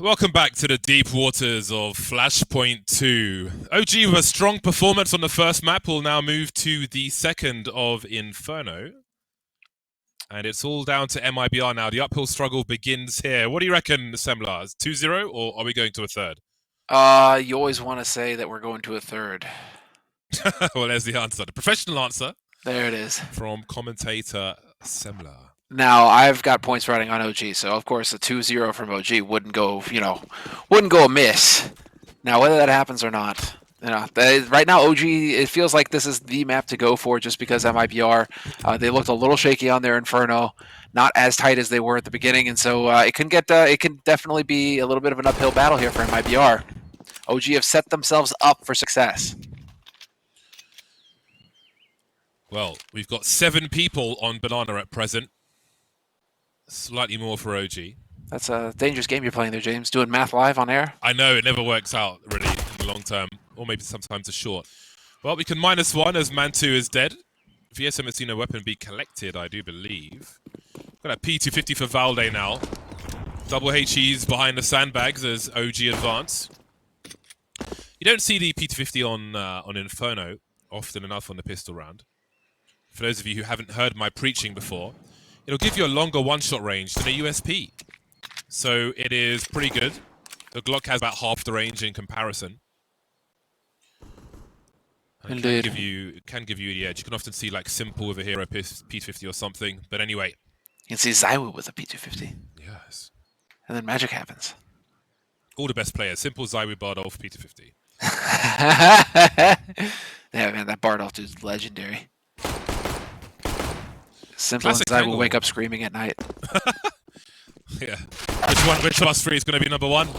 Welcome back to the deep waters of Flashpoint 2. OG with a strong performance on the first map will now move to the second of Inferno. And it's all down to MIBR now. The uphill struggle begins here. What do you reckon, Semlar? Is 2-0 or are we going to a third? You always want to say that we're going to a third. Well, there's the answer. The professional answer. There it is. From commentator Semlar. Now, I've got points riding on OG, so of course a 2-0 from OG wouldn't go, wouldn't go amiss. Now, whether that happens or not, right now OG, it feels like this is the map to go for just because MIBR, they looked a little shaky on their Inferno, not as tight as they were at the beginning, and so it can definitely be a little bit of an uphill battle here for MIBR. OG have set themselves up for success. Well, we've got 7 people on Banana at present. Slightly more for OG. That's a dangerous game you're playing there, James. Doing math live on air? I know, it never works out, really, in the long term. Or maybe sometimes a short. Well, we can -1 as Mantu is dead. VSM has seen a weapon be collected, I do believe. Got a P250 for Valde now. Double HEs behind the sandbags as OG advance. You don't see the P250 on Inferno often enough on the pistol round. For those of you who haven't heard my preaching before, it'll give you a longer one-shot range than a USP. So it is pretty good. The Glock has about half the range in comparison. Indeed. It can give you the edge. You can often see like Simple with a hero P250 or something. But anyway. You can see Zywoo with a P250. Yes. And then magic happens. All the best players. Simple, Zywoo, Bardolph, P250. Yeah, man, that Bardolph dude's legendary. Simple Classic and Zywoo angle. wake up screaming at night. Yeah. Which of us three is going to be number 1?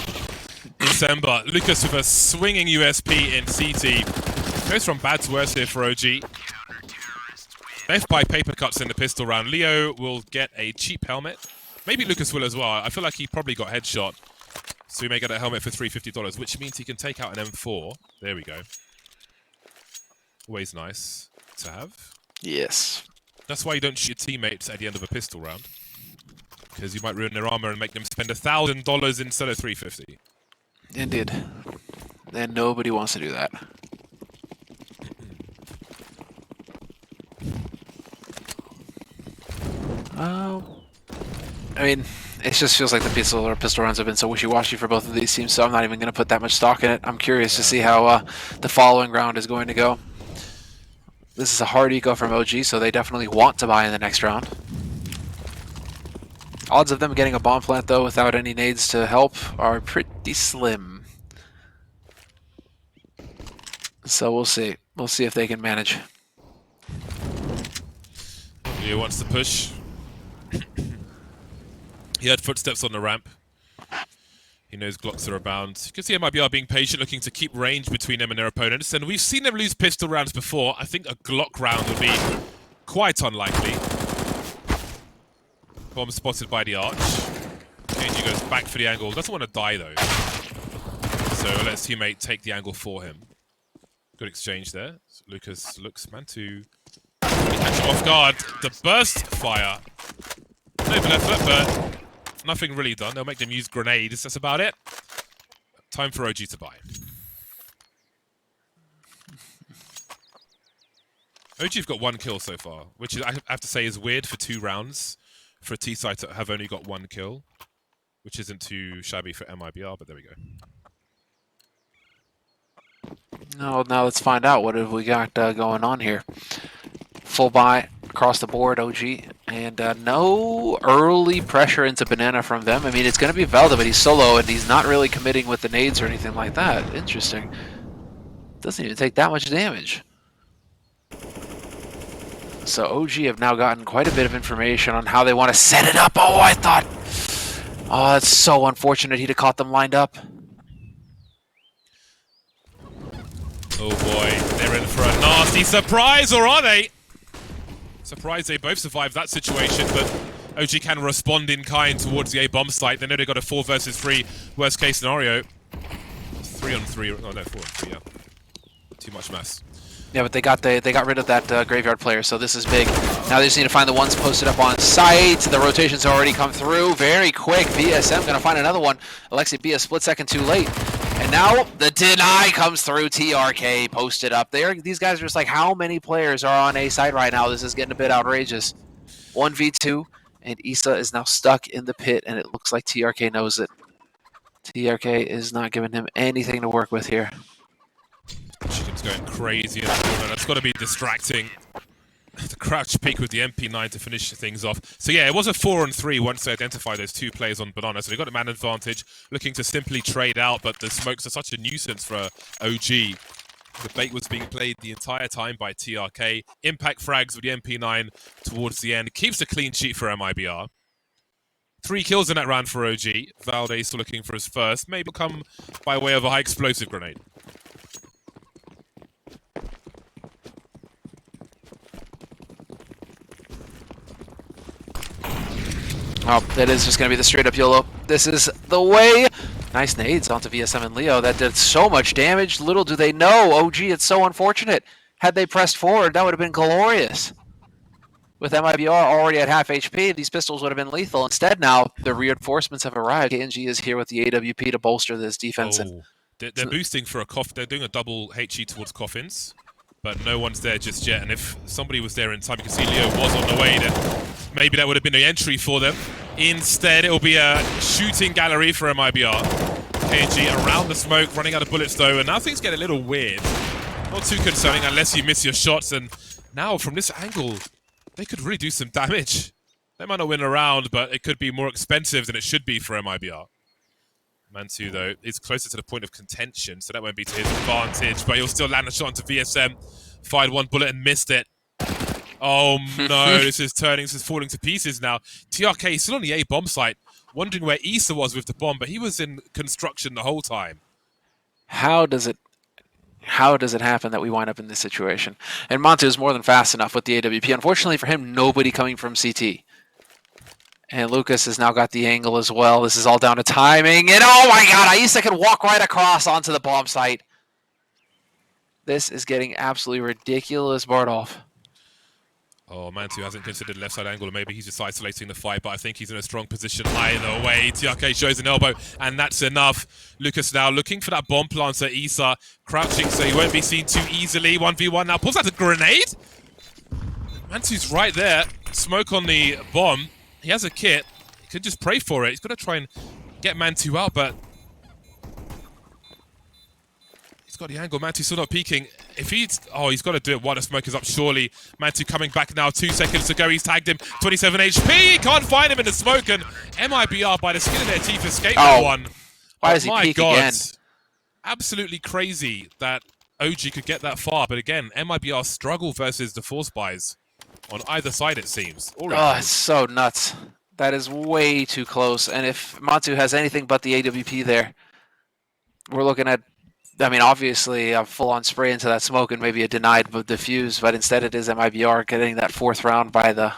December. Lucas with a swinging USP in CT. Goes from bad to worse here for OG. Left by paper cuts in the pistol round. Leo will get a cheap helmet. Maybe Lucas will as well. I feel like he probably got headshot. So he may get a helmet for $350, which means he can take out an M4. There we go. Always nice to have. Yes. That's why you don't shoot your teammates at the end of a pistol round. Because you might ruin their armor and make them spend $1,000 instead of $350. Indeed. And nobody wants to do that. I mean, it just feels like the pistol rounds have been so wishy-washy for both of these teams, so I'm not even going to put that much stock in it. I'm curious to see how the following round is going to go. This is a hard eco from OG, so they definitely want to buy in the next round. Odds of them getting a bomb plant, though, without any nades to help are pretty slim. So we'll see. We'll see if they can manage. He wants to push. He heard footsteps on the ramp. He knows Glocks are abound. You can see MIBR being patient, looking to keep range between them and their opponents. And we've seen them lose pistol rounds before. I think a Glock round would be quite unlikely. Bomb spotted by the arch. KiNK goes back for the angle. Doesn't want to die, though. So let his teammate take the angle for him. Good exchange there. So Lucas looks, Mantu catch him off guard. The burst fire. No effort, but nothing really done. They'll make them use grenades. That's about it. Time for OG to buy. OG have got 1 kill so far, which is, I have to say is weird for 2 rounds for a T-side to have only got 1 kill, which isn't too shabby for MIBR, but there we go. Now let's find out what have we got going on here. Full buy across the board, OG, and no early pressure into Banana from them. I mean, it's going to be Valde, but he's solo, and he's not really committing with the nades or anything like that. Interesting. Doesn't even take that much damage. So OG have now gotten quite a bit of information on how they want to set it up. Oh, I thought... Oh, that's so unfortunate he'd have caught them lined up. Oh boy, they're in for a nasty surprise, or are they? Surprised they both survived that situation, but OG can respond in kind towards the A bomb site. They know they got a 4 versus 3 worst case scenario. 3 on 3, oh no, 4 on 3, yeah. Too much mess. Yeah, but they got rid of that graveyard player, so this is big. Now they just need to find the ones posted up on site. The rotations already come through very quick. VSM gonna find another one. Alexi B a split second too late. And now the deny comes through. TRK posted up there. These guys are just like, how many players are on A side right now? This is getting a bit outrageous. 1v2, and Issa is now stuck in the pit, and it looks like TRK knows it. TRK is not giving him anything to work with here. Chicken's going crazy in the corner. That's got to be distracting. The crouch peek with the MP9 to finish things off. So yeah, it was a 4-on-3 once they identified those two players on Banana. So they got a man advantage, looking to simply trade out, but the smokes are such a nuisance for OG. The bait was being played the entire time by TRK. Impact frags with the MP9 towards the end. Keeps a clean sheet for MIBR. 3 kills in that round for OG. Valde still looking for his first. Maybe come by way of a high explosive grenade. Oh, that is just going to be the straight-up YOLO. This is the way. Nice nades onto VSM and Leo. That did so much damage. Little do they know, OG, it's so unfortunate. Had they pressed forward, that would have been glorious. With MIBR already at half HP, these pistols would have been lethal. Instead, now, the reinforcements have arrived. KiNK is here with the AWP to bolster this defense. Oh, they're boosting for a coffin. They're doing a double HE towards coffins, but no one's there just yet. And if somebody was there in time, you can see Leo was on the way. Then maybe that would have been the entry for them. Instead, it'll be a shooting gallery for MIBR. KiNK around the smoke, running out of bullets though, and now things get a little weird. Not too concerning unless you miss your shots, and now from this angle, they could really do some damage. They might not win a round, but it could be more expensive than it should be for MIBR. Mantu, though, is closer to the point of contention, so that won't be to his advantage, but he'll still land a shot onto VSM. Fired one bullet and missed it. Oh no, this is falling to pieces now. TRK still on the A bomb site, wondering where Issa was with the bomb, but he was in construction the whole time. How does it happen that we wind up in this situation? And Mantu is more than fast enough with the AWP. Unfortunately for him, nobody coming from CT. And Lucas has now got the angle as well. This is all down to timing. And oh my god, Issa can walk right across onto the bomb site. This is getting absolutely ridiculous, Bardolph. Oh, Mantu hasn't considered left side angle, or maybe he's just isolating the fight, but I think he's in a strong position either way. TRK shows an elbow, and that's enough. Lucas now looking for that bomb planter. Issa crouching so he won't be seen too easily. 1v1 now. Pulls out a grenade. Mantu's right there. Smoke on the bomb. He has a kit. He could just pray for it. He's got to try and get Mantu out, but he's got the angle. Mantu's still not peeking. If he's... Oh, he's got to do it while the smoke is up, surely. Mantu coming back now, 2 seconds to go. He's tagged him, 27 HP. Can't find him in the smoke, and MIBR, by the skin of their teeth, escaped that one. Why does he peek again? Absolutely crazy that OG could get that far. But again, MIBR struggle versus the Force buys on either side, it seems. Oh, it's so nuts. That is way too close. And if Mantu has anything but the AWP there, we're looking at... I mean, obviously, a full-on spray into that smoke and maybe a denied defuse, but instead it is MIBR getting that 4th round by the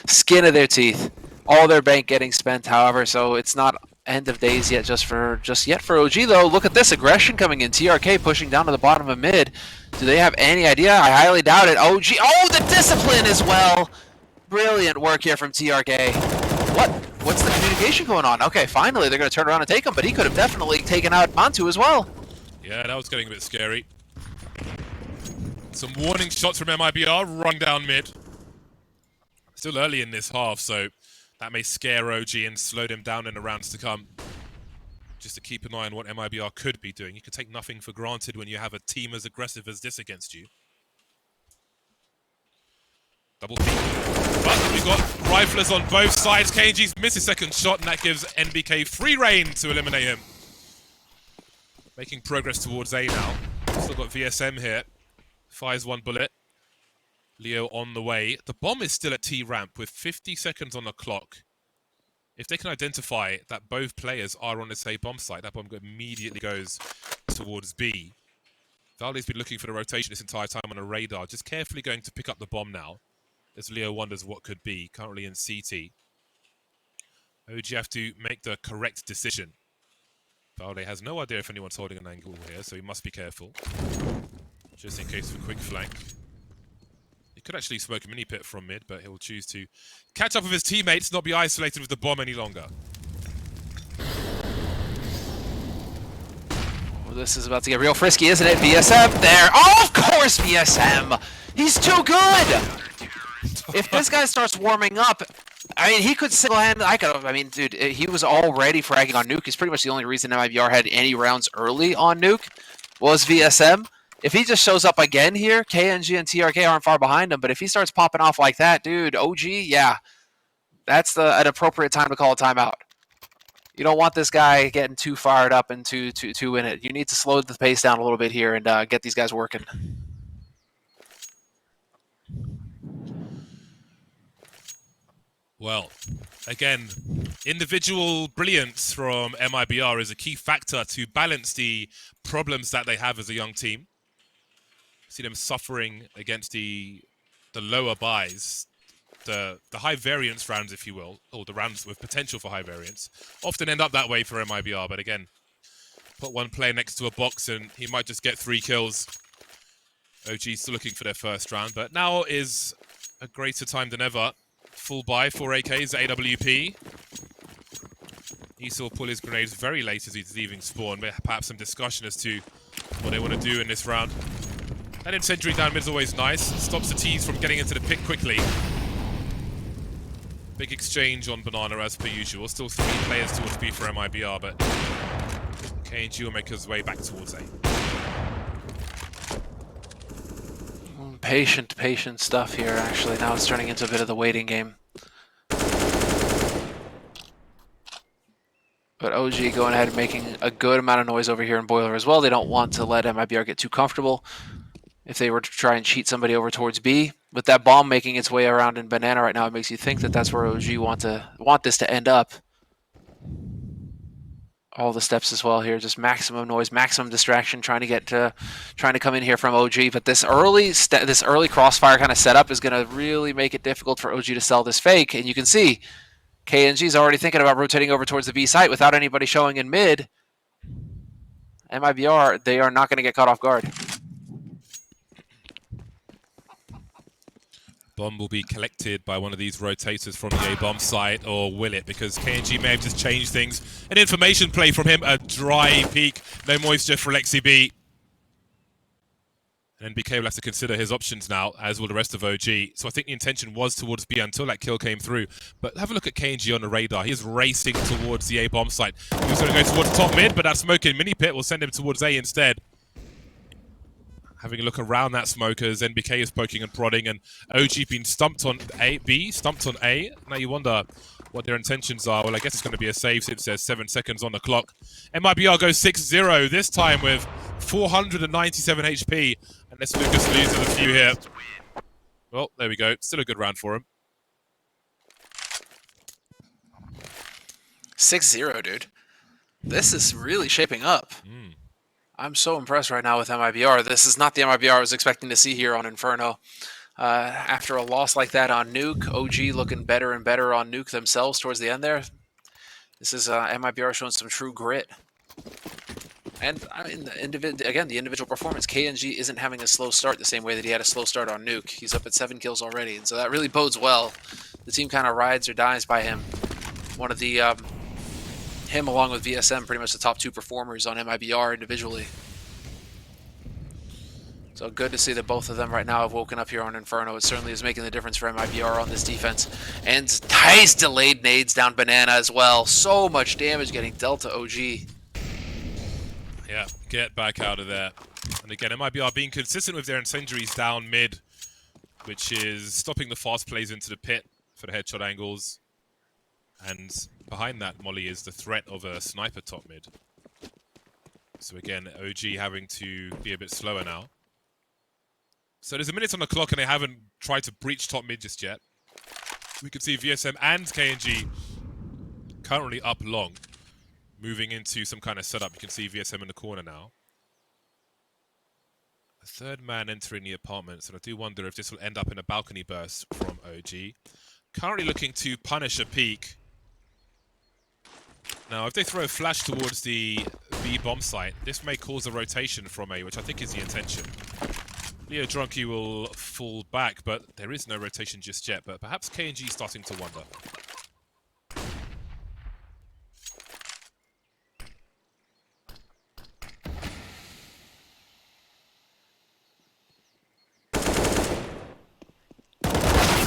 skin of their teeth. All their bank getting spent, however, so it's not end of days yet just yet for OG, though. Look at this aggression coming in. TRK pushing down to the bottom of mid. Do they have any idea? I highly doubt it. OG, oh, the discipline as well. Brilliant work here from TRK. What's the communication going on? Okay, finally, they're going to turn around and take him, but he could have definitely taken out Mantu as well. Yeah, that was getting a bit scary. Some warning shots from MIBR, run down mid. Still early in this half, so that may scare OG and slow them down in the rounds to come. Just to keep an eye on what MIBR could be doing. You can take nothing for granted when you have a team as aggressive as this against you. Double peek. But we've got riflers on both sides. KiNK's missed his second shot, and that gives NBK free reign to eliminate him. Making progress towards A now. Still got VSM here. Fires one bullet. Leo on the way. The bomb is still at T ramp with 50 seconds on the clock. If they can identify that both players are on this A bomb site, that bomb immediately goes towards B. Valde's been looking for the rotation this entire time on a radar, just carefully going to pick up the bomb now, as Leo wonders what could be, currently in CT. OG have to make the correct decision. Valde has no idea if anyone's holding an angle here, so he must be careful. just in case of a quick flank. He could actually smoke a mini pit from mid, but he'll choose to catch up with his teammates, not be isolated with the bomb any longer. Well, this is about to get real frisky, isn't it? VSM there. Oh, of course, VSM. He's too good. If this guy starts warming up, I mean, he could single-handedly. I mean, dude, he was already fragging on Nuke. He's pretty much the only reason MIBR had any rounds early on Nuke was VSM. If he just shows up again here, KNG and TRK aren't far behind him. But if he starts popping off like that, dude, OG, yeah, that's an appropriate time to call a timeout. You don't want this guy getting too fired up and too in it. You need to slow the pace down a little bit here and get these guys working. Well, again, individual brilliance from MIBR is a key factor to balance the problems that they have as a young team. See them suffering against the lower buys, the high variance rounds, if you will, or the rounds with potential for high variance, often end up that way for MIBR. But again, put one player next to a box and he might just get 3 kills. OG still looking for their first round, but now is a greater time than ever. Full buy, 4 AKs, AWP. Issa will pull his grenades very late as he's leaving spawn, but perhaps some discussion as to what they want to do in this round. That incendiary down mid is always nice. Stops the T's from getting into the pit quickly. Big exchange on Banana as per usual. Still 3 players towards B for MIBR, but KNG will make his way back towards A. Patient stuff here, actually. Now it's turning into a bit of the waiting game. But OG going ahead and making a good amount of noise over here in Boiler as well. They don't want to let MIBR get too comfortable if they were to try and cheat somebody over towards B. With that bomb making its way around in Banana right now, it makes you think that that's where OG want this to end up. All the steps as well here, just maximum noise, maximum distraction, trying to come in here from OG. But this early crossfire kind of setup is going to really make it difficult for OG to sell this fake. And you can see KNG's already thinking about rotating over towards the B site without anybody showing in mid. MIBR, they are not going to get caught off guard. Bomb will be collected by one of these rotators from the A-bomb site, or will it? Because KNG may have just changed things. An information play from him, a dry peak, no moisture for Lexi B. And BK will have to consider his options now, as will the rest of OG. So I think the intention was towards B until that kill came through. But have a look at KNG on the radar. He is racing towards the A-bomb site. He was going to go towards top mid, but that smoking mini pit will send him towards A instead. Having a look around that smoke as NBK is poking and prodding, and OG being stumped on B, stumped on A. Now you wonder what their intentions are. Well, I guess it's going to be a save since there's 7 seconds on the clock. MIBR goes 6-0, this time with 497 HP. Unless Lucas loses a few here. Well, there we go. Still a good round for him. 6-0, dude. This is really shaping up. I'm so impressed right now with MIBR. This is not the MIBR I was expecting to see here on Inferno. After a loss like that on Nuke, OG looking better and better on Nuke themselves towards the end there. This is MIBR showing some true grit. And I mean, the individual performance. KNG isn't having a slow start the same way that he had a slow start on Nuke. He's up at 7 kills already, and so that really bodes well. The team kind of rides or dies by him. One of the him along with VSM, pretty much the top 2 performers on MIBR individually. So good to see that both of them right now have woken up here on Inferno. It certainly is making the difference for MIBR on this defense. And nice delayed nades down Banana as well. So much damage getting dealt to OG. Yeah, get back out of there. And again, MIBR being consistent with their incendiaries down mid, which is stopping the fast plays into the pit for the headshot angles. And behind that, Molly, is the threat of a sniper top mid. So again, OG having to be a bit slower now. So there's a minute on the clock and they haven't tried to breach top mid just yet. We can see VSM and KNG currently up long, moving into some kind of setup. You can see VSM in the corner now. A third man entering the apartments, and I do wonder if this will end up in a balcony burst from OG. Currently looking to punish a peek. Now, if they throw a flash towards the B bomb site, this may cause a rotation from A, which I think is the intention. Leo Drunky will fall back, but there is no rotation just yet. But perhaps KNG starting to wonder.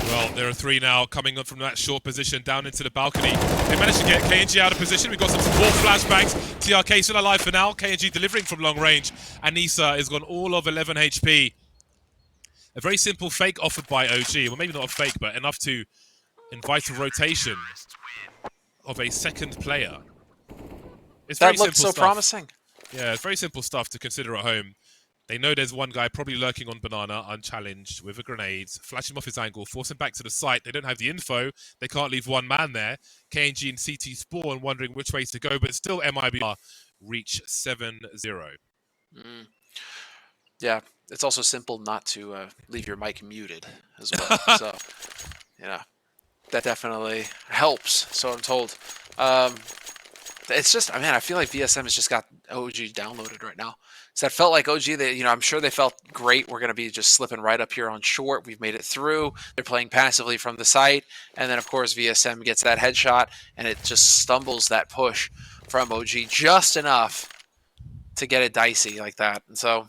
Well, there are three now coming up from that short position down into the balcony. They managed to get KNG out of position. We've got some support flashbangs. TRK still alive for now. KNG delivering from long range. And Nisa has gone all of 11 HP. A very simple fake offered by OG. Well, maybe not a fake, but enough to invite a rotation of a second player. It's That very looked simple so stuff. promising. Yeah, it's very simple stuff to consider at home. They know there's one guy probably lurking on Banana, unchallenged, with a grenade. Flash him off his angle, force him back to the site. They don't have the info. They can't leave one man there. KNG and CT spawn, wondering which way to go, but still MIBR reach 7-0. Yeah, it's also simple not to leave your mic muted as well. So, yeah, that definitely helps, so I'm told. It's just, I mean, I feel like VSM has just got OG downloaded right now. So that felt like OG, they, I'm sure they felt great. We're going to be just slipping right up here on short. We've made it through. They're playing passively from the site. And then, of course, VSM gets that headshot, and it just stumbles that push from OG just enough to get it dicey like that. And so,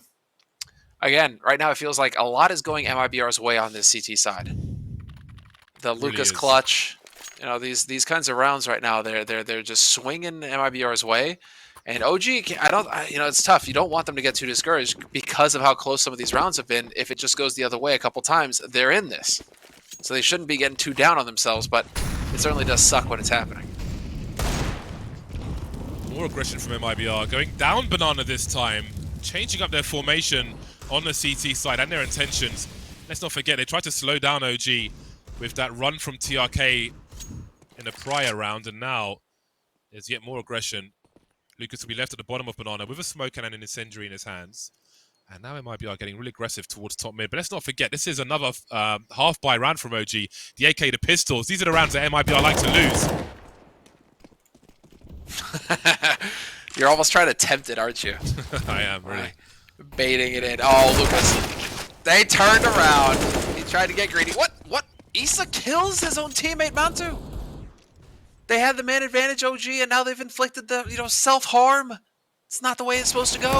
again, right now it feels like a lot is going MIBR's way on this CT side. The Really Lucas is. clutch, these kinds of rounds right now, they're just swinging MIBR's way. And OG, it's tough. You don't want them to get too discouraged because of how close some of these rounds have been. If it just goes the other way a couple times, they're in this. So they shouldn't be getting too down on themselves, but it certainly does suck when it's happening. More aggression from MIBR, going down Banana this time, changing up their formation on the CT side and their intentions. Let's not forget, they tried to slow down OG with that run from TRK in the prior round, and now there's yet more aggression. Lucas will be left at the bottom of Banana with a smoke cannon and an incendiary in his hands. And now MIBR getting really aggressive towards top mid. But let's not forget, this is another half-buy round from OG. The AK, the pistols, these are the rounds that MIBR like to lose. You're almost trying to tempt it, aren't you? I am, really. Right. Baiting it in. Oh, Lucas. They turned around. He tried to get greedy. What? Issa kills his own teammate, Mantu. They had the man advantage, OG, and now they've inflicted the, self-harm. It's not the way it's supposed to go.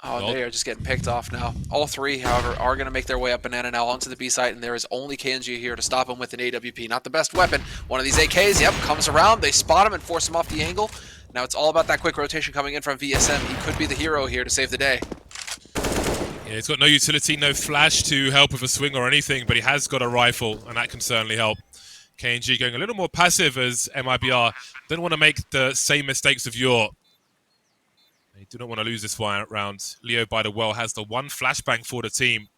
Oh, Nope. They are just getting picked off now. All three, however, are going to make their way up Banana now onto the B site, and there is only KNG here to stop him with an AWP. Not the best weapon. One of these AKs, comes around. They spot him and force him off the angle. Now it's all about that quick rotation coming in from VSM. He could be the hero here to save the day. Yeah, he's got no utility, no flash to help with a swing or anything, but he has got a rifle, and that can certainly help. KNG going a little more passive as MIBR don't want to make the same mistakes of yore. They do not want to lose this one round. Leo, by the well, has the one flashbang for the team.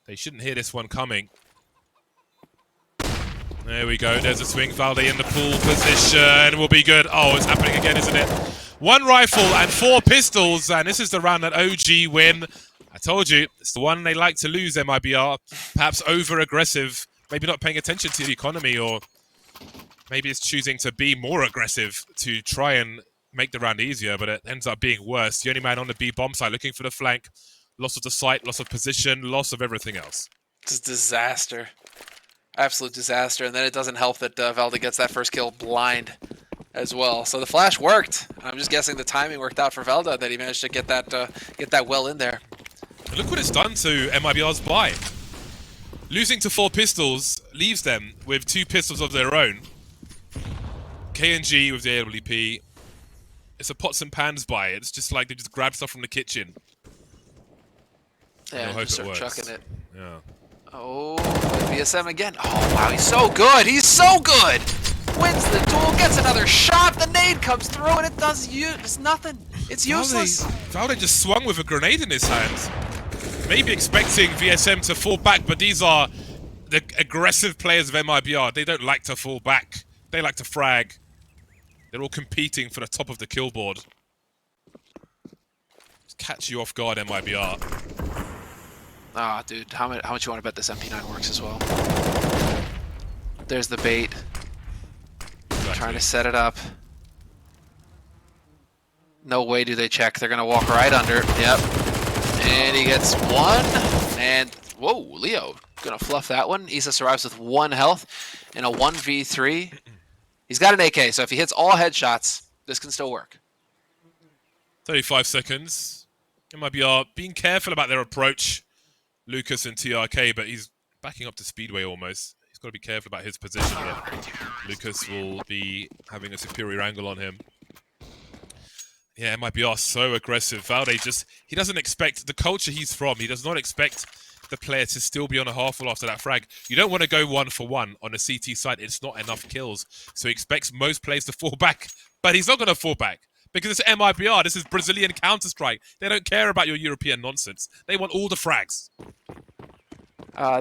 They shouldn't hear this one coming. There we go. There's a swing. Valde in the pool position. Will be good. Oh, it's happening again, isn't it? One rifle and 4 pistols, and this is the round that OG win. I told you, it's the one they like to lose, MIBR. Perhaps over-aggressive. Maybe not paying attention to the economy, or maybe it's choosing to be more aggressive to try and make the round easier, but it ends up being worse. The only man on the B bomb side looking for the flank. Loss of the site, loss of position, loss of everything else. It's a disaster. Absolute disaster. And then it doesn't help that Valde gets that first kill blind as well. So the flash worked. I'm just guessing the timing worked out for Valde, that he managed to get that well in there. And look what it's done to MIBR's buy. Losing to 4 pistols leaves them with 2 pistols of their own. KNG with the AWP. It's a pots and pans buy. It's just like they just grab stuff from the kitchen. Yeah, hope just it start works. chucking it. Yeah. Oh, VSM again. Oh, wow, he's so good. He's so good. Wins the duel, gets another shot. The nade comes through, and it does it's nothing. It's useless. Valde just swung with a grenade in his hand. Maybe expecting VSM to fall back, but these are the aggressive players of MIBR. They don't like to fall back. They like to frag. They're all competing for the top of the kill board. Just catch you off guard, MIBR. Ah, dude, how much you want to bet this MP9 works as well? There's the bait. Exactly. Trying to set it up. No way do they check. They're going to walk right under. Yep. And he gets one. And whoa, Leo gonna fluff that one. Isa survives with 1 health in a 1v3. He's got an AK, so if he hits all headshots, this can still work. 35 seconds. MIBR being careful about their approach. Lucas and TRK, but he's backing up to Speedway almost. He's got to be careful about his position here. Lucas will be having a superior angle on him. Yeah, MIBR so aggressive. Valde he doesn't expect, the culture he's from, he does not expect the player to still be on a half wall after that frag. You don't want to go 1-for-1 on a CT side. It's not enough kills. So he expects most players to fall back, but he's not going to fall back. Because it's MIBR, this is Brazilian Counter-Strike. They don't care about your European nonsense. They want all the frags.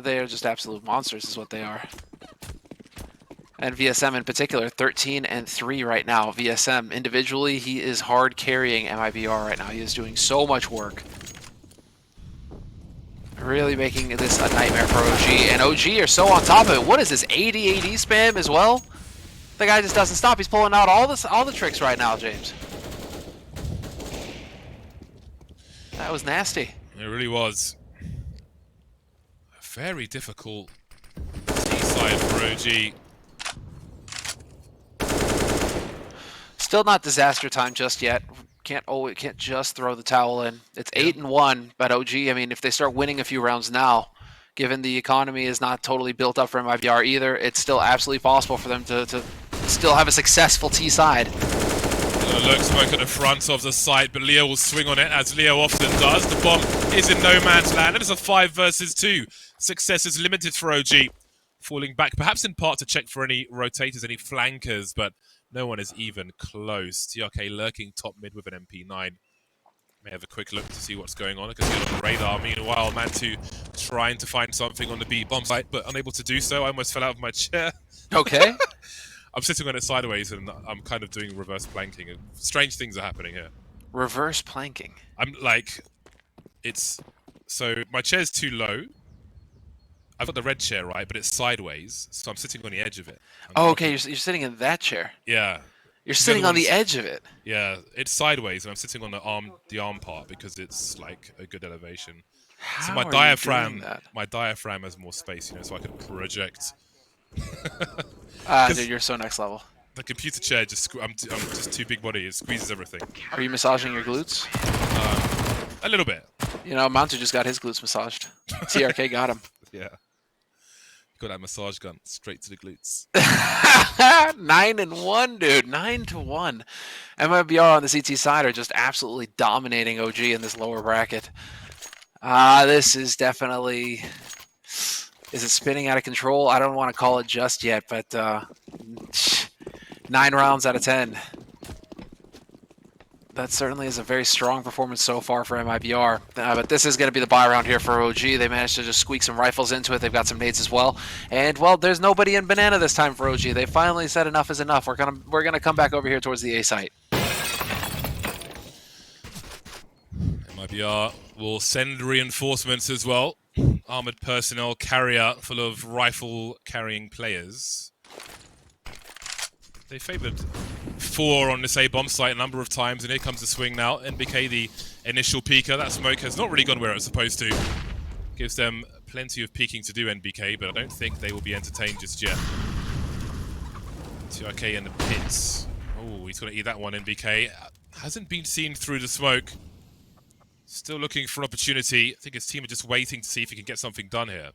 They are just absolute monsters is what they are. And VSM in particular, 13-3 right now. VSM individually, he is hard carrying MIBR right now. He is doing so much work. Really making this a nightmare for OG. And OG are so on top of it. What is this, 80 AD spam as well? The guy just doesn't stop. He's pulling out all the tricks right now, James. That was nasty. It really was. A very difficult T-side for OG. Still not disaster time just yet. Can't just throw the towel in. It's 8-1, but OG, I mean, if they start winning a few rounds now, given the economy is not totally built up for MIBR either, it's still absolutely possible for them to still have a successful T-side. Look, smoke at the front of the site, but Leo will swing on it, as Leo often does. The bomb is in no man's land, and it's a 5 versus 2. Success is limited for OG. Falling back, perhaps in part to check for any rotators, any flankers, but no one is even close. TRK lurking top mid with an MP9. May have a quick look to see what's going on. I can see it on the radar. Meanwhile, Mantu trying to find something on the B bomb site, but unable to do so. I almost fell out of my chair. Okay. I'm sitting on it sideways, and I'm kind of doing reverse planking, and strange things are happening here. Reverse planking? I'm like, so my chair's too low. I've got the red chair, right, but it's sideways, so I'm sitting on the edge of it. Oh, okay, you're sitting in that chair. Yeah. You're sitting on the edge of it. Yeah, it's sideways, and I'm sitting on the arm part because it's like a good elevation. How so my diaphragm has more space, so I can project. Dude, you're so next level. The computer chair I'm just too big body. It squeezes everything. Are you massaging your glutes? A little bit. You know, Mantu just got his glutes massaged. TRK got him. Yeah. Got that massage gun straight to the glutes. 9-1, dude. 9-1. MIBR on the CT side are just absolutely dominating OG in this lower bracket. This is definitely... Is it spinning out of control? I don't want to call it just yet, but 9 rounds out of 10. That certainly is a very strong performance so far for MIBR. But this is going to be the buy round here for OG. They managed to just squeak some rifles into it. They've got some nades as well. And, well, there's nobody in banana this time for OG. They finally said enough is enough. We're gonna come back over here towards the A site. MIBR will send reinforcements as well. Armored personnel carrier full of rifle-carrying players. They favoured 4 on this A bomb site a number of times, and here comes the swing now. NBK, the initial peeker. That smoke has not really gone where it was supposed to. Gives them plenty of peeking to do, NBK, but I don't think they will be entertained just yet. TRK in the pits. Oh, he's going to eat that one, NBK. Hasn't been seen through the smoke. Still looking for opportunity. I think his team are just waiting to see if he can get something done here.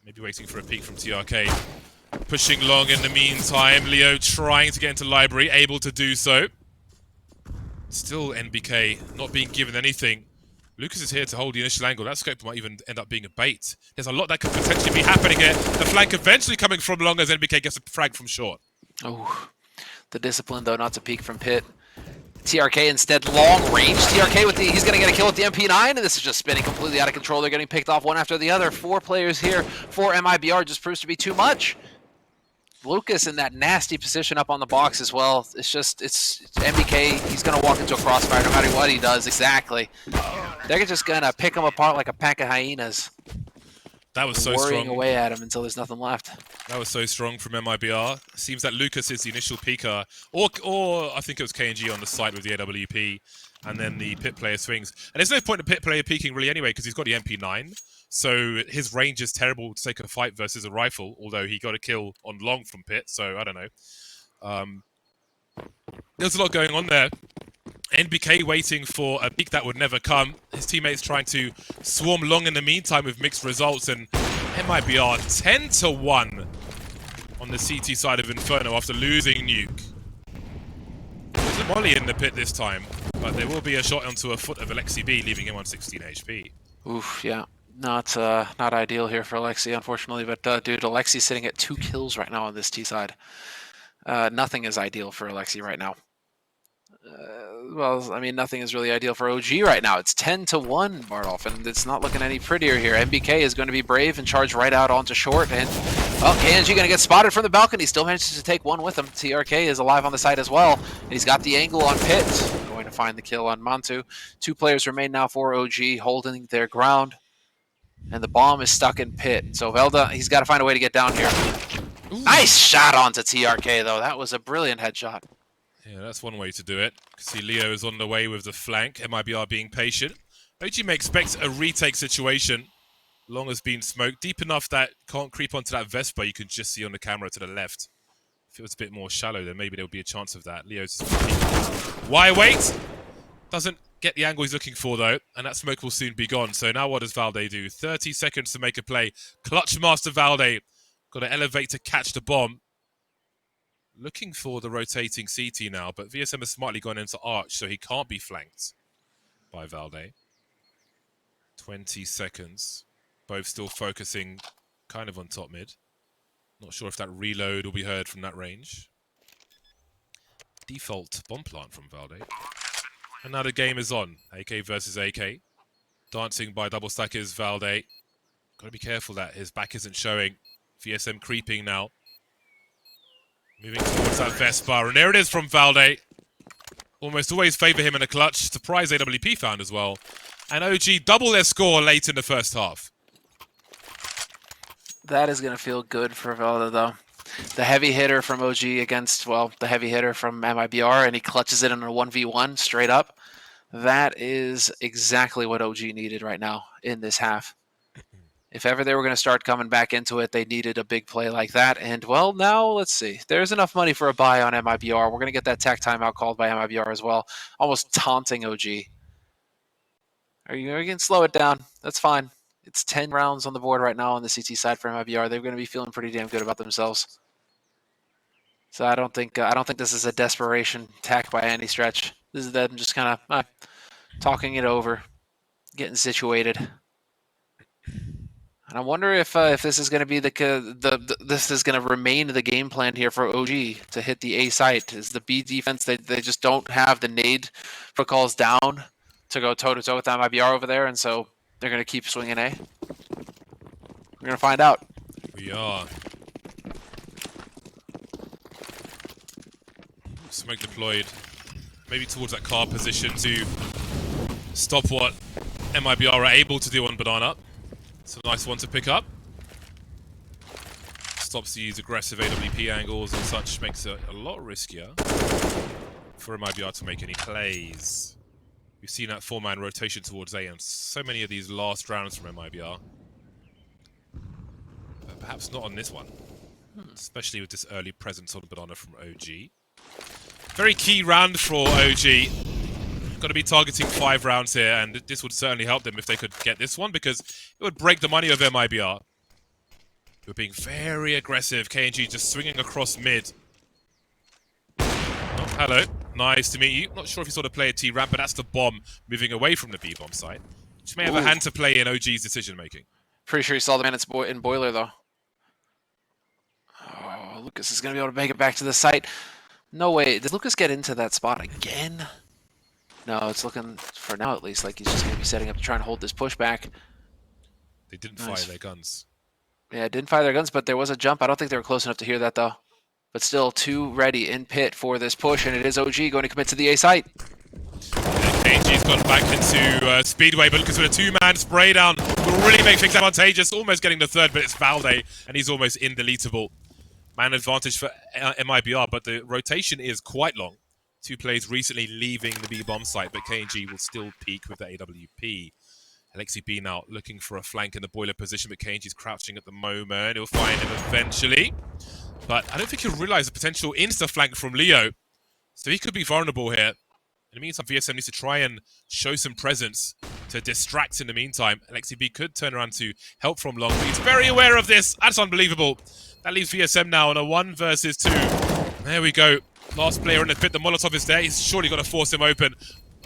Maybe waiting for a peek from TRK. Pushing long in the meantime. Leo trying to get into library, able to do so. Still NBK not being given anything. Lucas is here to hold the initial angle. That scope might even end up being a bait. There's a lot that could potentially be happening here. The flank eventually coming from long as NBK gets a frag from short. Oh, the discipline though not to peek from pit. TRK instead long range. TRK with he's going to get a kill with the MP9, and this is just spinning completely out of control. They're getting picked off one after the other. 4 players here for MIBR just proves to be too much. Lucas in that nasty position up on the box as well. It's MBK. He's going to walk into a crossfire no matter what he does. Exactly. They're just going to pick him apart like a pack of hyenas. That was so worrying strong. away at him until there's nothing left. That was so strong from MIBR. Seems that Lucas is the initial peeker, or I think it was KiNK on the side with the AWP, and then the pit player swings. And there's no point in pit player peeking really anyway, because he's got the MP9, so his range is terrible to take a fight versus a rifle, although he got a kill on long from pit, so I don't know. There's a lot going on there. NBK waiting for a peak that would never come. His teammates trying to swarm long in the meantime with mixed results, and MIBR 10-1 on the CT side of Inferno after losing Nuke. There's a molly in the pit this time, but there will be a shot onto a foot of Alexi B, leaving him on 16 HP. Oof, yeah. Not ideal here for Alexi, unfortunately, but dude, Alexi's sitting at 2 kills right now on this T side. Nothing is ideal for Alexi right now. Well, I mean, nothing is really ideal for OG right now. It's 10-1, Bardolph, and it's not looking any prettier here. MBK is going to be brave and charge right out onto short, and well, KNG going to get spotted from the balcony. Still manages to take one with him. C.R.A.E is alive on the side as well, and he's got the angle on Pit. Going to find the kill on Mantu. 2 players remain now for OG, holding their ground, and the bomb is stuck in Pit. So Velda, he's got to find a way to get down here. Ooh. Nice shot onto TRK, though. That was a brilliant headshot. Yeah, that's one way to do it. See, Leo is on the way with the flank. MIBR being patient. OG may expect a retake situation. Long has been smoked. Deep enough that can't creep onto that Vespa you can just see on the camera to the left. If it was a bit more shallow, then maybe there would be a chance of that. Leo's why wait? Doesn't get the angle he's looking for, though. And that smoke will soon be gone. So now what does Valde do? 30 seconds to make a play. Clutch master Valde. Got to elevate to catch the bomb. Looking for the rotating CT now, but VSM has smartly gone into Arch, so he can't be flanked by Valde. 20 seconds. Both still focusing kind of on top mid. Not sure if that reload will be heard from that range. Default bomb plant from Valde. And now the game is on. AK versus AK. Dancing by double stackers, Valde. Got to be careful that his back isn't showing. VSM creeping now. Moving towards that Vespa, and there it is from Valde. Almost always favour him in a clutch. Surprise AWP found as well. And OG double their score late in the first half. That is going to feel good for Valde, though. The heavy hitter from OG against, well, the heavy hitter from MIBR, and he clutches it in a 1v1 straight up. That is exactly what OG needed right now in this half. If ever they were going to start coming back into it, they needed a big play like that. And, well, now let's see. There's enough money for a buy on MIBR. We're going to get that tech timeout called by MIBR as well. Almost taunting OG. Are you going to slow it down? That's fine. It's 10 rounds on the board right now on the CT side for MIBR. They're going to be feeling pretty damn good about themselves. So I don't think this is a desperation attack by any stretch. This is them just kind of talking it over, getting situated. And I wonder if this is going to be this is going to remain the game plan here for OG to hit the A site. Is the B defense they just don't have the nade protocols down to go toe to toe with MIBR over there, and so they're going to keep swinging A. We're going to find out. We are. Smoke deployed, maybe towards that car position to stop what MIBR are able to do on Banana. It's a nice one to pick up. Stops these aggressive AWP angles and such, makes it a lot riskier for MIBR to make any plays. We've seen that 4-man rotation towards A and so many of these last rounds from MIBR. But perhaps not on this one, especially with this early presence on Banana from OG. Very key round for OG. Got to be targeting 5 rounds here, and this would certainly help them if they could get this one, because it would break the money of MIBR. We're being very aggressive. KNG just swinging across mid. Oh, hello. Nice to meet you. Not sure if you saw the player T-ramp, but that's the bomb moving away from the B-bomb site, which may have a hand to play in OG's decision-making. Pretty sure you saw the man in Boiler, though. Oh, Lucas is going to be able to make it back to the site. No way. Did Lucas get into that spot again? No, it's looking, for now at least, like he's just going to be setting up to try and hold this pushback. They didn't fire their guns. Yeah, didn't fire their guns, but there was a jump. I don't think they were close enough to hear that, though. But still, 2 ready in pit for this push, and it is OG going to commit to the A site. Yeah, KNG's gone back into Speedway, but because with a two-man spray down will really make things advantageous. Almost getting the third, but it's Pallate, and he's almost indeletable. Man advantage for MIBR, but the rotation is quite long. Two players recently leaving the B bomb site, but KNG will still peak with the AWP. Alexi B now looking for a flank in the boiler position, but KNG's crouching at the moment. He'll find him eventually. But I don't think he'll realize the potential insta-flank from Leo. So he could be vulnerable here. In the meantime, VSM needs to try and show some presence to distract in the meantime. Alexi B could turn around to help from long, but he's very aware of this. That's unbelievable. That leaves VSM now on a 1 versus 2. There we go. Last player in the pit. The Molotov is there. He's surely got to force him open.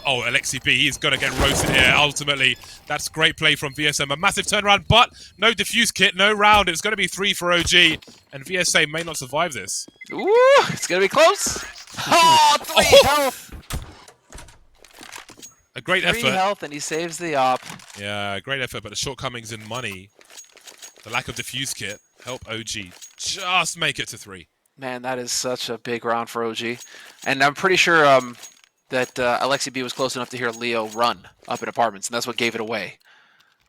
Oh, Alexi B, he's going to get roasted here, ultimately. That's great play from VSM. A massive turnaround, but no defuse kit, no round. It's going to be 3 for OG, and VSA may not survive this. Ooh, it's going to be close. Oh, 3 health. A great effort. 3 health, and he saves the op. Yeah, great effort, but the shortcomings in money, the lack of diffuse kit, help OG just make it to 3. Man, that is such a big round for OG. And I'm pretty sure that Alexi B was close enough to hear Leo run up in apartments, and that's what gave it away.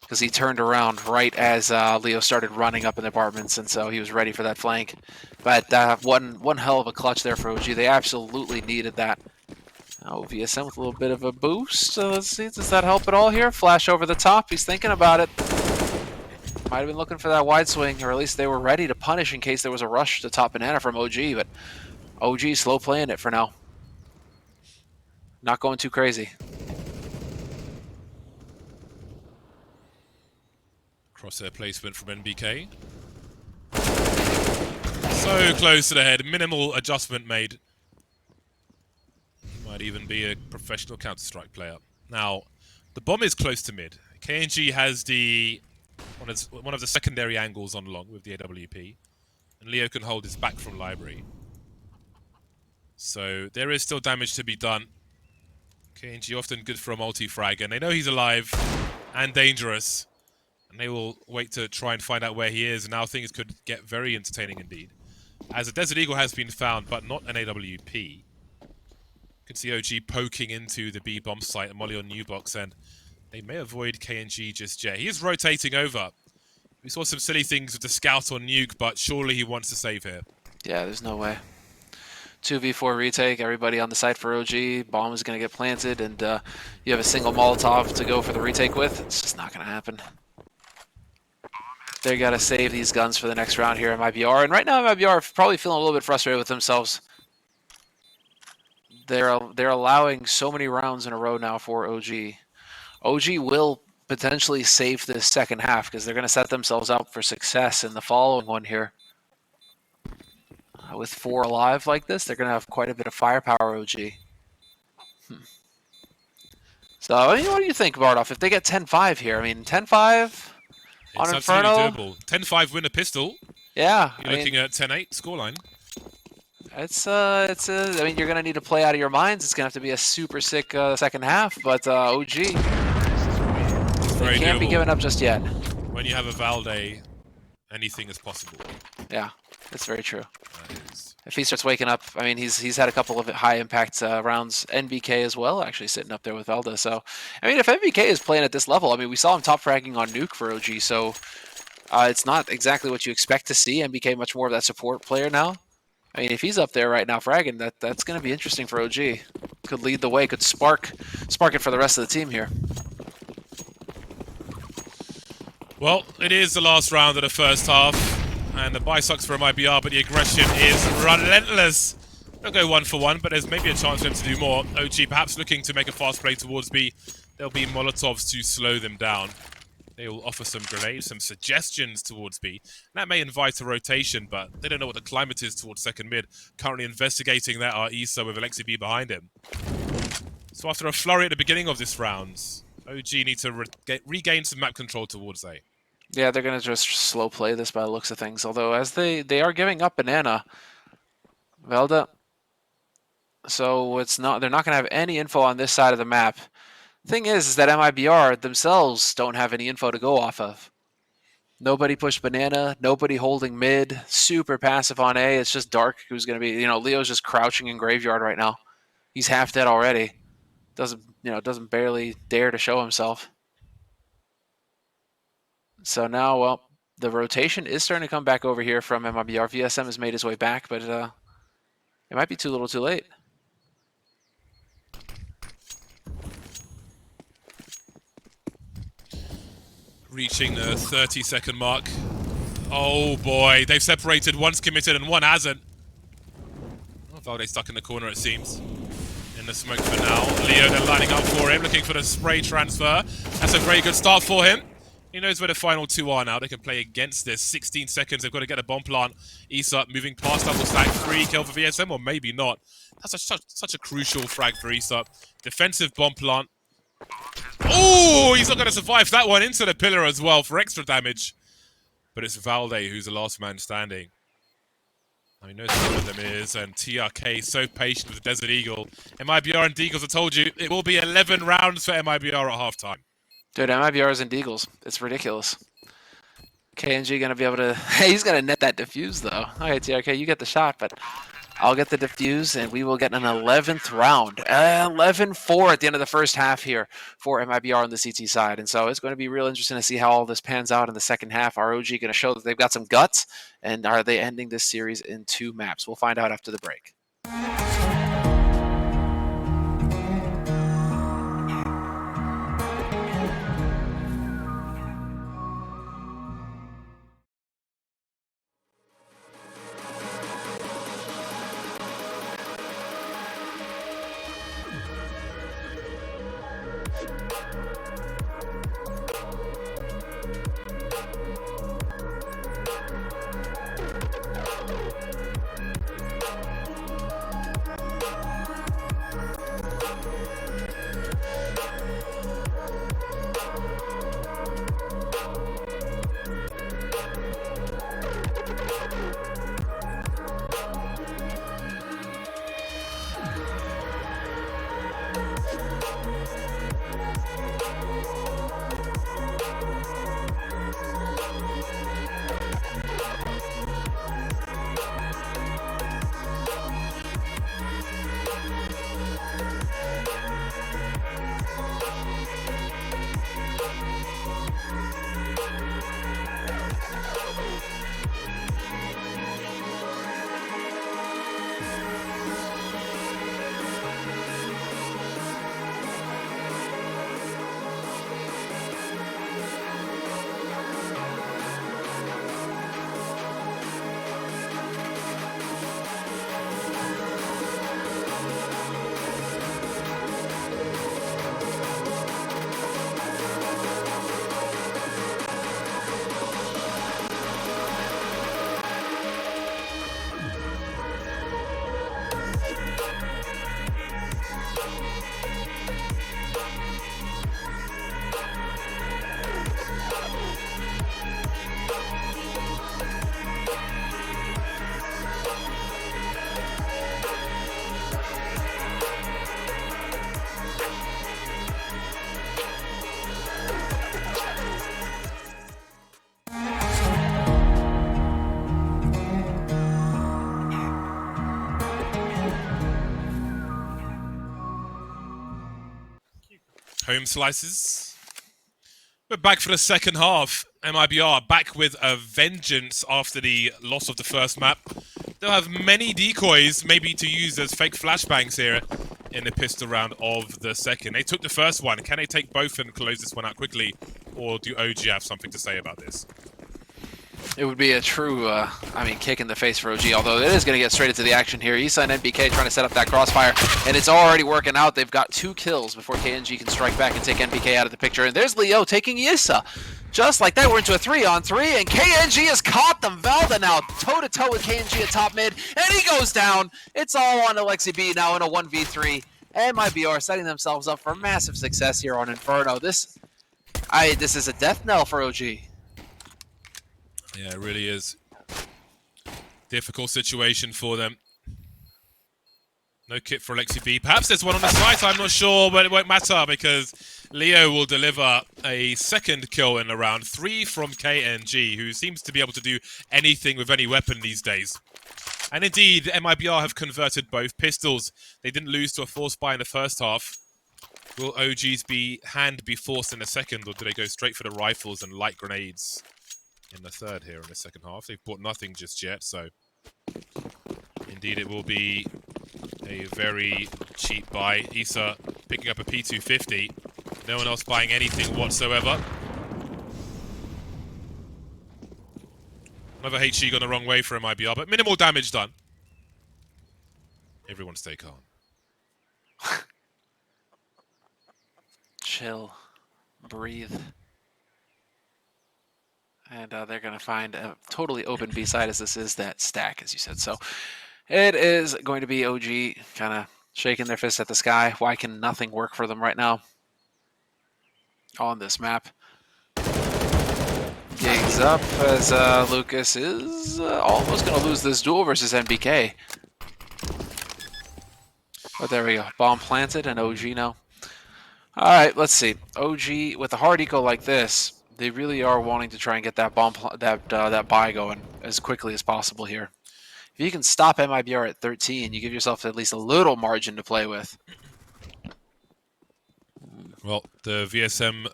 Because he turned around right as Leo started running up in the apartments, and so he was ready for that flank. But one hell of a clutch there for OG. They absolutely needed that. Oh, VSM with a little bit of a boost. Let's see, does that help at all here? Flash over the top. He's thinking about it. Might have been looking for that wide swing, or at least they were ready to punish in case there was a rush to top banana from OG, but OG slow playing it for now. Not going too crazy. Crosshair placement from NBK. So close to the head. Minimal adjustment made. Might even be a professional Counter-Strike player. Now, the bomb is close to mid. KNG has the one of the secondary angles on long with the AWP. And Leo can hold his back from library. So there is still damage to be done. KNG often good for a multi-frag, and they know he's alive and dangerous. And they will wait to try and find out where he is, and now things could get very entertaining indeed. As a Desert Eagle has been found, but not an AWP. You can see OG poking into the B bomb site, and Molly on new box, and they may avoid KNG just yet. He is rotating over. We saw some silly things with the scout on nuke, but surely he wants to save here. Yeah, there's no way. 2v4 retake, everybody on the site for OG. Bomb is going to get planted, and you have a single Molotov to go for the retake with. It's just not going to happen. They got to save these guns for the next round here at MIBR. And right now, MIBR are probably feeling a little bit frustrated with themselves. They're allowing so many rounds in a row now for OG. OG will potentially save this second half because they're going to set themselves up for success in the following one here. With 4 alive like this, they're going to have quite a bit of firepower, OG. So, I mean, what do you think, Bardoff? If they get 10-5 here, I mean, 10-5 on Inferno? It's absolutely doable. 10-5 win a pistol. Yeah. You're looking at 10-8 scoreline. I mean, you're going to need to play out of your minds. It's going to have to be a super sick second half, but OG, they can't be giving up just yet. When you have a Valde, anything is possible. Yeah, that's very true. If he starts waking up, I mean, he's had a couple of high-impact rounds. NBK as well, actually sitting up there with Valda. So, I mean, if NBK is playing at this level, I mean, we saw him top-fragging on Nuke for OG, so it's not exactly what you expect to see. NBK much more of that support player now. I mean, if he's up there right now fragging, that's going to be interesting for OG. Could lead the way, could spark it for the rest of the team here. Well, it is the last round of the first half, and the buy sucks for MIBR, but the aggression is relentless. They'll go 1 for 1, but there's maybe a chance for them to do more. OG perhaps looking to make a fast play towards B. There'll be Molotovs to slow them down. They will offer some grenades, some suggestions towards B. That may invite a rotation, but they don't know what the climate is towards second mid. Currently investigating that are ESO with Alexi B behind him. So after a flurry at the beginning of this round, OG need to regain some map control towards A. Yeah, they're going to just slow play this by the looks of things. Although, as they are giving up banana, Velda. So they're not going to have any info on this side of the map. Thing is that MIBR themselves don't have any info to go off of. Nobody pushed banana, nobody holding mid, super passive on A. It's just Dark who's going to be, Leo's just crouching in graveyard right now. He's half dead already. doesn't barely dare to show himself. So now, well, the rotation is starting to come back over here from MIBR. VSM has made his way back, but it might be too little too late. Reaching the 30-second mark. Oh boy, they've separated. One's committed and one hasn't. Oh, Valde's stuck in the corner, it seems. In the smoke for now. Leo then lining up for him, looking for the spray transfer. That's a very good start for him. He knows where the final two are now. They can play against this. 16 seconds. They've got to get a bomb plant. Issa moving past double stack. 3 kill for VSM, or maybe not. That's such a crucial frag for Issa. Defensive bomb plant. Oh, he's not going to survive that one into the pillar as well for extra damage. But it's Valde who's the last man standing. I know who one of them is, and TRK so patient with the Desert Eagle. MIBR and Deagles, I told you, it will be 11 rounds for MIBR at halftime. Dude, MIBR's and Deagles. It's ridiculous. KNG going to be able to... He's going to net that defuse, though. Okay, TRK, you get the shot, but I'll get the defuse, and we will get an 11th round. 11-4 at the end of the first half here for MIBR on the CT side. And so it's going to be real interesting to see how all this pans out in the second half. ROG going to show that they've got some guts, and are they ending this series in 2 maps? We'll find out after the break. Home slices. We're back for the second half. MIBR back with a vengeance after the loss of the first map. They'll have many decoys, maybe to use as fake flashbangs here in the pistol round of the second. They took the first one. Can they take both and close this one out quickly? Or do OG have something to say about this? It would be a true, kick in the face for OG, although it is going to get straight into the action here. Issa and NBK trying to set up that crossfire, and it's already working out. They've got 2 kills before KNG can strike back and take NBK out of the picture. And there's Leo taking Issa. Just like that, we're into a 3-on-3, and KNG has caught them. Valda now toe-to-toe with KNG at top mid, and he goes down. It's all on Alexi B now in a 1v3. MIBR setting themselves up for massive success here on Inferno. This is a death knell for OG. Yeah, it really is. Difficult situation for them. No kit for Alexi B. Perhaps there's one on the site, I'm not sure, but it won't matter because Leo will deliver a second kill in the round. 3 from KNG, who seems to be able to do anything with any weapon these days. And indeed, MIBR have converted both pistols. They didn't lose to a force buy in the first half. Will OG's hand be forced in the second, or do they go straight for the rifles and light grenades in the third here in the second half? They've bought nothing just yet, so indeed it will be a very cheap buy. Issa picking up a P250. No one else buying anything whatsoever. Another HG gone the wrong way for MIBR, but minimal damage done. Everyone stay calm. Chill. Breathe. And they're going to find a totally open B-side, as this is that stack, as you said. So it is going to be OG kind of shaking their fist at the sky. Why can nothing work for them right now on this map? Gigs up as Lucas is almost going to lose this duel versus NBK. But there we go. Bomb planted and OG now. All right, let's see. OG with a hard eco like this, they really are wanting to try and get that bomb that buy going as quickly as possible here. If you can stop MIBR at 13, you give yourself at least a little margin to play with. Well, the VSM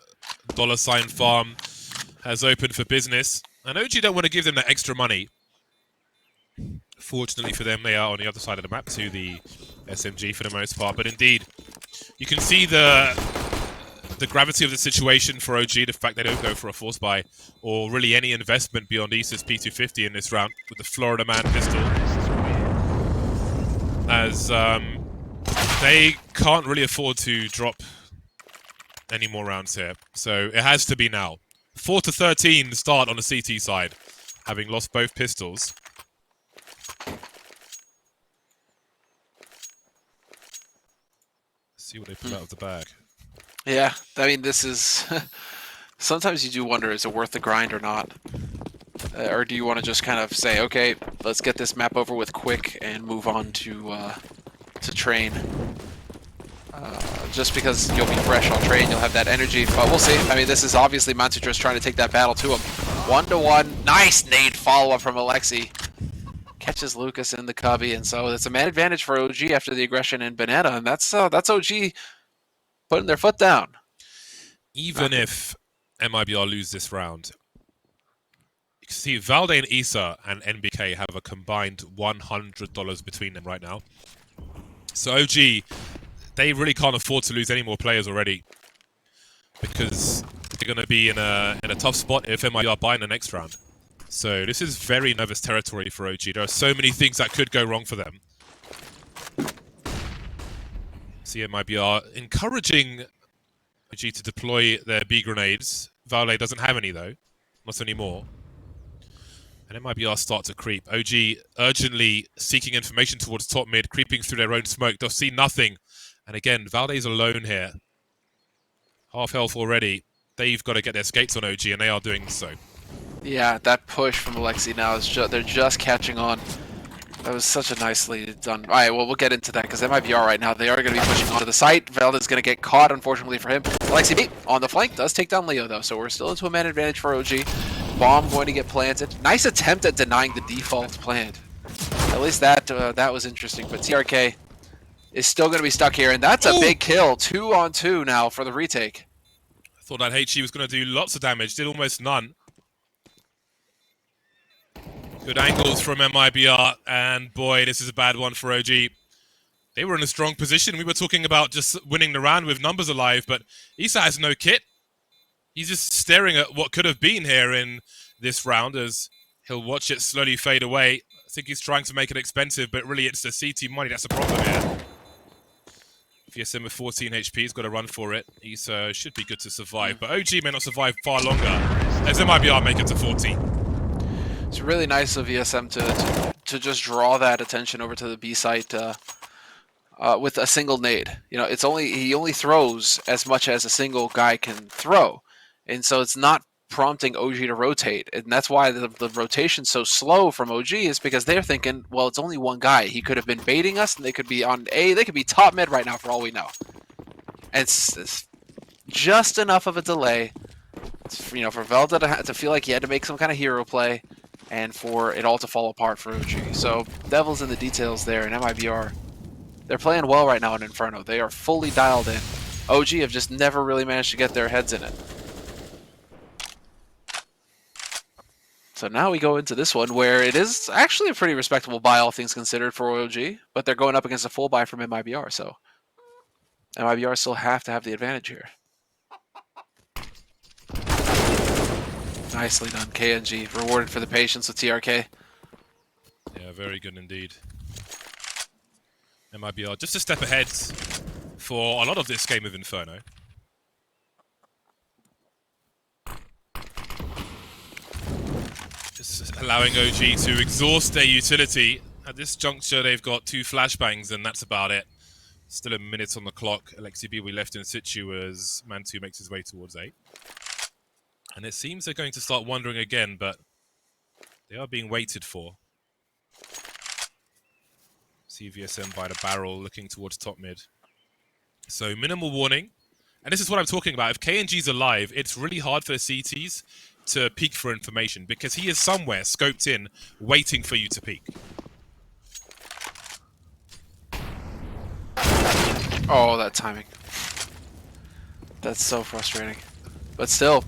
$ farm has opened for business, and OG don't want to give them that extra money. Fortunately for them, they are on the other side of the map to the SMG for the most part, but indeed, you can see the gravity of the situation for OG, the fact they don't go for a force buy or really any investment beyond Issa's P250 in this round with the Florida Man pistol, as they can't really afford to drop any more rounds here. So it has to be now. 4-13 start on the CT side, having lost both pistols. See what they pull out of the bag. Yeah, I mean, this is... Sometimes you do wonder, is it worth the grind or not? Or do you want to just kind of say, okay, let's get this map over with quick and move on to train? Just because you'll be fresh on train, you'll have that energy, but we'll see. I mean, this is obviously Mantu just trying to take that battle to him. 1-1. Nice nade follow-up from Alexi. Catches Lucas in the cubby, and so it's a man advantage for OG after the aggression in Banana, and that's OG putting their foot down. Even if MIBR lose this round, you can see Valde and Issa and NBK have a combined $100 between them right now. So OG, they really can't afford to lose any more players already, because they're going to be in a tough spot if MIBR buy in the next round. So this is very nervous territory for OG. There are so many things that could go wrong for them. See MIBR encouraging OG to deploy their B grenades. Valde doesn't have any though, not anymore. And MIBR start to creep. OG urgently seeking information towards top mid, creeping through their own smoke. They'll see nothing. And again, Valde's alone here. Half health already. They've got to get their skates on OG, and they are doing so. Yeah, that push from Alexi now is they're just catching on. That was such a nicely done. All right, well, we'll get into that because MIBR right now, they are going to be pushing onto the site. Valde's going to get caught, unfortunately for him. Alexi B on the flank does take down Leo, though, so we're still into a man advantage for OG. Bomb going to get planted. Nice attempt at denying the default plant. At least that was interesting, but C.R.A.E is still going to be stuck here, and that's a big kill. 2-on-2 now for the retake. I thought that HE was going to do lots of damage, did almost none. Good angles from MIBR, and boy, this is a bad one for OG. They were in a strong position. We were talking about just winning the round with numbers alive, but Issa has no kit. He's just staring at what could have been here in this round as he'll watch it slowly fade away. I think he's trying to make it expensive, but really it's the CT money that's the problem here. VSM with 14 HP, he's got to run for it. Issa should be good to survive, but OG may not survive far longer as MIBR make it to 14. It's really nice of VSM to just draw that attention over to the B site with a single nade. You know, he only throws as much as a single guy can throw, and so it's not prompting OG to rotate, and that's why the rotation's so slow from OG is because they're thinking, well, it's only one guy. He could have been baiting us, and they could be on A. They could be top mid right now for all we know. And it's just enough of a delay, you know, for Velda to feel like he had to make some kind of hero play, and for it all to fall apart for OG. So, devil's in the details there, and MIBR, they're playing well right now in Inferno. They are fully dialed in. OG have just never really managed to get their heads in it. So now we go into this one where it is actually a pretty respectable buy, all things considered, for OG, but they're going up against a full buy from MIBR, so MIBR still have to have the advantage here. Nicely done, KNG. Rewarded for the patience with TRK. Yeah, very good indeed. MIBR just a step ahead for a lot of this game of Inferno. Just allowing OG to exhaust their utility. At this juncture, they've got 2 flashbangs, and that's about it. Still a minute on the clock. Alexi B will be left in situ as Mantu makes his way towards 8. And it seems they're going to start wandering again, but they are being waited for. CVSM by the barrel, looking towards top mid. So minimal warning. And this is what I'm talking about. If KNG's alive, it's really hard for the CTs to peek for information because he is somewhere scoped in, waiting for you to peek. Oh, that timing. That's so frustrating. But still,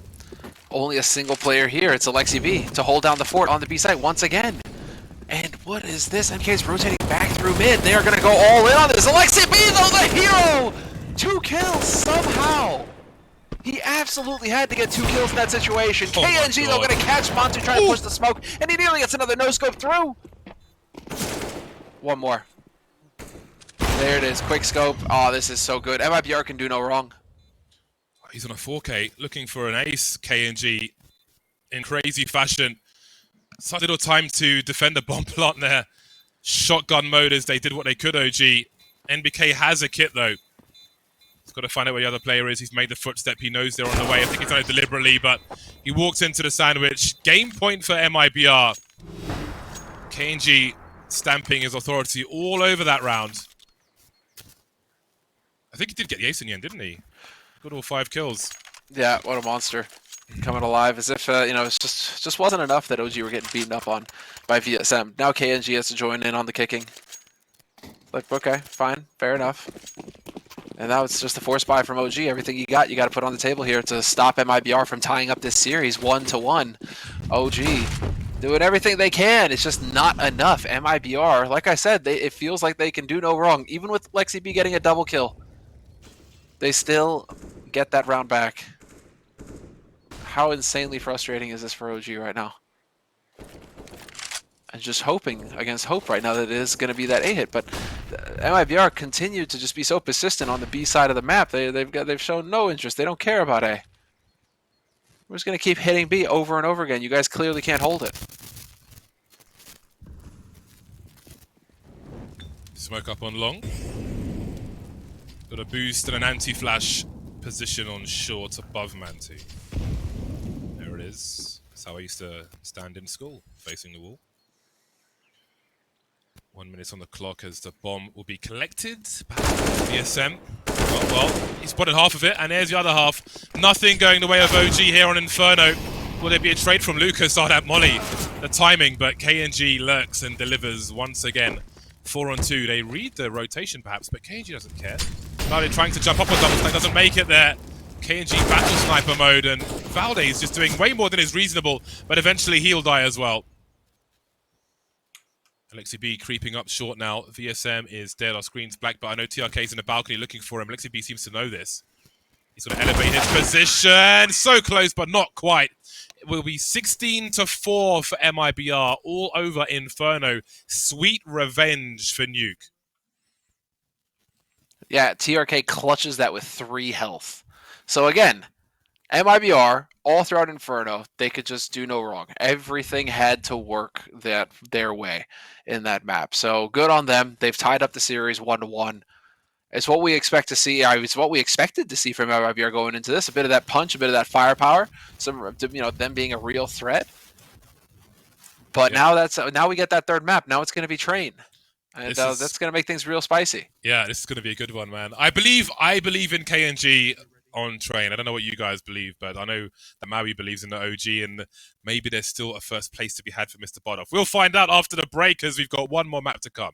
only a single player here. It's Alexi B to hold down the fort on the B site once again. And what is this? MK's rotating back through mid. They are going to go all in on this. Alexi B, though, the hero! 2 kills somehow. He absolutely had to get 2 kills in that situation. Oh KNG, though, going to catch Mantu trying to push the smoke. And he nearly gets another no-scope through. One more. There it is. Quick scope. Oh, this is so good. MIBR can do no wrong. He's on a 4K, looking for an ace, KNG, in crazy fashion. Such little time to defend the bomb plant there. Shotgun mode as they did what they could, OG. NBK has a kit, though. He's got to find out where the other player is. He's made the footstep. He knows they're on the way. I think he's done it deliberately, but he walks into the sandwich. Game point for MIBR. KNG stamping his authority all over that round. I think he did get the ace in the end, didn't he? Got all 5 kills. Yeah, what a monster. Coming alive as if, you know, it just wasn't enough that OG were getting beaten up on by VSM. Now KNG has to join in on the kicking. Like, okay, fine, fair enough. And now it's just a force buy from OG. Everything you got to put on the table here to stop MIBR from tying up this series 1-1. OG doing everything they can. It's just not enough. MIBR, like I said, it feels like they can do no wrong. Even with Lexi B getting a double kill, they still get that round back. How insanely frustrating is this for OG right now? And just hoping against hope right now that it is going to be that A hit, but MIBR continued to just be so persistent on the B side of the map. They've shown no interest. They don't care about A. We're just going to keep hitting B over and over again. You guys clearly can't hold it. Smoke up on long. Got a boost and an anti-flash position on short above Mantu. There it is. That's how I used to stand in school, facing the wall. 1 minute on the clock as the bomb will be collected. VSM. Well, he spotted half of it, and there's the other half. Nothing going the way of OG here on Inferno. Will there be a trade from Lucas on that molly? The timing, but KNG lurks and delivers once again. 4 on 2. They read the rotation perhaps, but KNG doesn't care. Now they're trying to jump up on double stack, doesn't make it there. KNG battle sniper mode, and Valdez just doing way more than is reasonable, but eventually he'll die as well. Alexi B creeping up short now. VSM is dead. Our screen's black, but I know TRK's in the balcony looking for him. Alexi B seems to know this. He's going to elevate his position. So close, but not quite. It will be 16-4 for MIBR, all over Inferno. Sweet revenge for Nuke. Yeah, TRK clutches that with 3 health. So again, MIBR, all throughout Inferno, they could just do no wrong. Everything had to work their way in that map. So good on them. They've tied up the series 1-1. It's what we expect to see. It's what we expected to see from MIBR going into this. A bit of that punch, a bit of that firepower. Some, you know, them being a real threat. But yeah, now we get that third map. Now it's going to be Train. And that's going to make things real spicy. Yeah, this is going to be a good one, man. I believe in KNG on Train. I don't know what you guys believe, but I know that Maui believes in the OG, and maybe there's still a first place to be had for Mr. Bodoff. We'll find out after the break, as we've got one more map to come.